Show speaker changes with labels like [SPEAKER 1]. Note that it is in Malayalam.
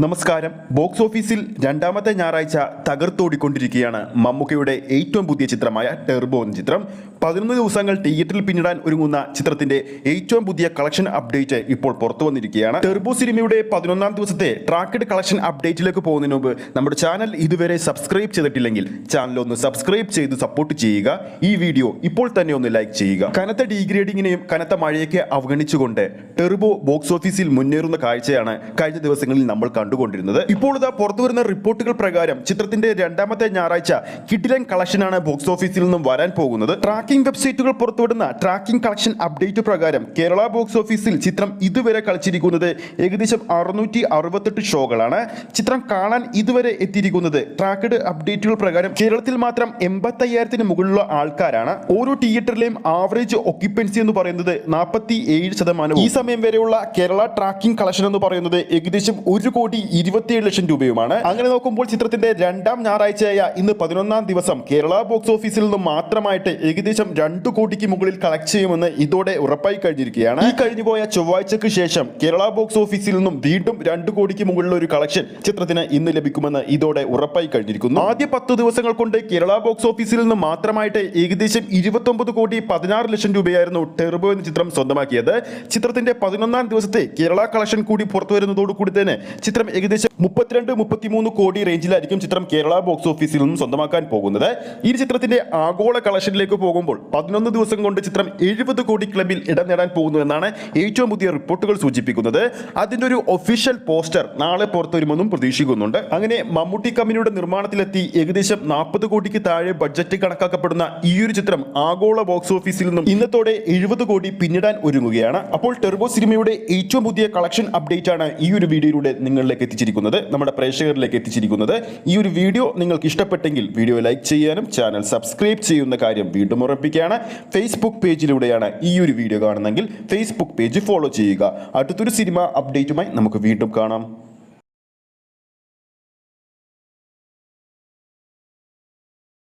[SPEAKER 1] നമസ്കാരം. ബോക്സ് ഓഫീസിൽ രണ്ടാമത്തെ ഞായറാഴ്ച തകർത്തോടിക്കൊണ്ടിരിക്കുകയാണ് മമ്മൂക്കയുടെ ഏറ്റവും പുതിയ ചിത്രമായ ടെർബോ എന്ന ചിത്രം. 11 ദിവസങ്ങൾ തിയേറ്ററിൽ പിന്നിടാൻ ഒരുങ്ങുന്ന ചിത്രത്തിന്റെ ഏറ്റവും പുതിയ കളക്ഷൻ അപ്ഡേറ്റ് ഇപ്പോൾ പുറത്തു വന്നിരിക്കുകയാണ്. ടെർബോ സിനിമയുടെ 11ാം ദിവസത്തെ ട്രാക്കഡ് കളക്ഷൻ അപ്ഡേറ്റിലേക്ക് പോകുന്നതിന് മുമ്പ് നമ്മുടെ ചാനൽ ഇതുവരെ സബ്സ്ക്രൈബ് ചെയ്തിട്ടില്ലെങ്കിൽ ചാനൽ ഒന്ന് സബ്സ്ക്രൈബ് ചെയ്ത് സപ്പോർട്ട് ചെയ്യുക. ഈ വീഡിയോ ഇപ്പോൾ തന്നെ ഒന്ന് ലൈക്ക് ചെയ്യുക. കനത്ത ഡീഗ്രേഡിങ്ങിനെയും കനത്ത മഴയൊക്കെ അവഗണിച്ചുകൊണ്ട് ടെർബോ ബോക്സ് ഓഫീസിൽ മുന്നേറുന്ന കാഴ്ചയാണ് കഴിഞ്ഞ ദിവസങ്ങളിൽ നമ്മൾ കണ്ടുകൊണ്ടിരുന്നത്. ഇപ്പോൾ ഇതാ പുറത്തു വരുന്ന റിപ്പോർട്ടുകൾ പ്രകാരം ചിത്രത്തിന്റെ രണ്ടാമത്തെ ഞായറാഴ്ച കിഡിലൻ കളക്ഷനാണ് ബോക്സ് ഓഫീസിൽ നിന്നും വരാൻ പോകുന്നത്. ട്രാക്കിംഗ് വെബ്സൈറ്റുകൾ പുറത്തുവിടുന്ന ട്രാക്കിംഗ് കളക്ഷൻ അപ്ഡേറ്റ് പ്രകാരം കേരള ബോക്സ് ഓഫീസിൽ ചിത്രം ഇതുവരെ കളിച്ചിരിക്കുന്നത് ഏകദേശം 668 ഷോകളാണ്. ചിത്രം കാണാൻ ഇതുവരെ എത്തിയിരിക്കുന്നത് ട്രാക്കഡ് അപ്ഡേറ്റുകൾ പ്രകാരം കേരളത്തിൽ മാത്രം 85,000-ന് മുകളിലുള്ള ആൾക്കാരാണ്. ഓരോ തിയേറ്ററിലെയും ആവറേജ് ഒക്യുപ്പൻസി എന്ന് പറയുന്നത് 47%. ഈ സമയം വരെയുള്ള കേരള ട്രാക്കിംഗ് കളക്ഷൻ എന്ന് പറയുന്നത് ഏകദേശം 1,27,00,000 രൂപയുമാണ്. അങ്ങനെ നോക്കുമ്പോൾ ചിത്രത്തിന്റെ രണ്ടാം ഞായറാഴ്ചയായ ഇന്ന് 11ാം ദിവസം കേരള ബോക്സ് ഓഫീസിൽ നിന്നും മാത്രമായിട്ട് ഏകദേശം 2 കോടിക്ക് മുകളിൽ കളക്ട് ചെയ്യുമെന്ന് ഇതോടെ ഉറപ്പായി കഴിഞ്ഞിരിക്കുകയാണ്. ഈ കഴിഞ്ഞുപോയ ചൊവ്വാഴ്ചക്ക് ശേഷം കേരള ബോക്സ് ഓഫീസിൽ നിന്നും വീണ്ടും 2 കോടിക്ക് മുകളിലുള്ള ഒരു കളക്ഷൻ ചിത്രത്തിന് ഇന്ന് ലഭിക്കുമെന്ന് ഇതോടെ ഉറപ്പായി കഴിഞ്ഞിരിക്കുന്നു. ആദ്യ 10 ദിവസങ്ങൾ കൊണ്ട് കേരള ബോക്സ് ഓഫീസിൽ നിന്നും മാത്രമായിട്ട് ഏകദേശം 29,16,00,000 രൂപയായിരുന്നു ടെർബോ എന്ന ചിത്രം സ്വന്തമാക്കിയത്. ചിത്രത്തിന്റെ 11ാം ദിവസത്തെ കേരള കളക്ഷൻ കൂടി പുറത്തു വരുന്നതോടുകൂടി തന്നെ ചിത്രം ഏകദേശം 32-33 കോടി റേഞ്ചിലായിരിക്കും ചിത്രം കേരള ബോക്സ് ഓഫീസിൽ നിന്നും സ്വന്തമാക്കാൻ പോകുന്നത്. ഈ ചിത്രത്തിന്റെ ആഗോള കളക്ഷനിലേക്ക് പോകുമ്പോൾ 11 ദിവസം കൊണ്ട് ചിത്രം 70 കോടി ക്ലബിൽ ഇടം നേടാൻ പോകുന്നു എന്നാണ് ഏറ്റവും പുതിയ റിപ്പോർട്ടുകൾ സൂചിപ്പിക്കുന്നത്. അതിന്റെ ഒരു ഒഫീഷ്യൽ പോസ്റ്റർ നാളെ പുറത്തു വരുമെന്നും പ്രതീക്ഷിക്കുന്നുണ്ട്. അങ്ങനെ മമ്മൂട്ടി കമ്പനിയുടെ നിർമ്മാണത്തിലെത്തി ഏകദേശം 40 കോടിക്ക് താഴെ ബഡ്ജറ്റ് കണക്കാക്കപ്പെടുന്ന ഈ ഒരു ചിത്രം ആഗോള ബോക്സ് ഓഫീസിൽ നിന്നും ഇന്നത്തോടെ 70 കോടി പിന്നിടാൻ ഒരുങ്ങുകയാണ്. അപ്പോൾ ടെർബോ സിനിമയുടെ ഏറ്റവും പുതിയ കളക്ഷൻ അപ്ഡേറ്റ് ആണ് ഈ ഒരു വീഡിയോയിലൂടെ നിങ്ങളിലേക്ക് എത്തിച്ചിരിക്കുന്നത്, നമ്മുടെ പ്രേക്ഷകരിലേക്ക് എത്തിച്ചിരിക്കുന്നത്. ഈ ഒരു വീഡിയോ നിങ്ങൾക്ക് ഇഷ്ടപ്പെട്ടെങ്കിൽ വീഡിയോ ലൈക്ക് ചെയ്യാനും ചാനൽ സബ്സ്ക്രൈബ് ചെയ്യുന്ന കാര്യം വീണ്ടും ഉറപ്പിക്കുകയാണ്. ഫേസ്ബുക്ക് പേജിലൂടെയാണ് ഈ ഒരു വീഡിയോ കാണുന്നതെങ്കിൽ ഫേസ്ബുക്ക് പേജ് ഫോളോ ചെയ്യുക. അടുത്തൊരു സിനിമ അപ്ഡേറ്റുമായി നമുക്ക് വീണ്ടും കാണാം.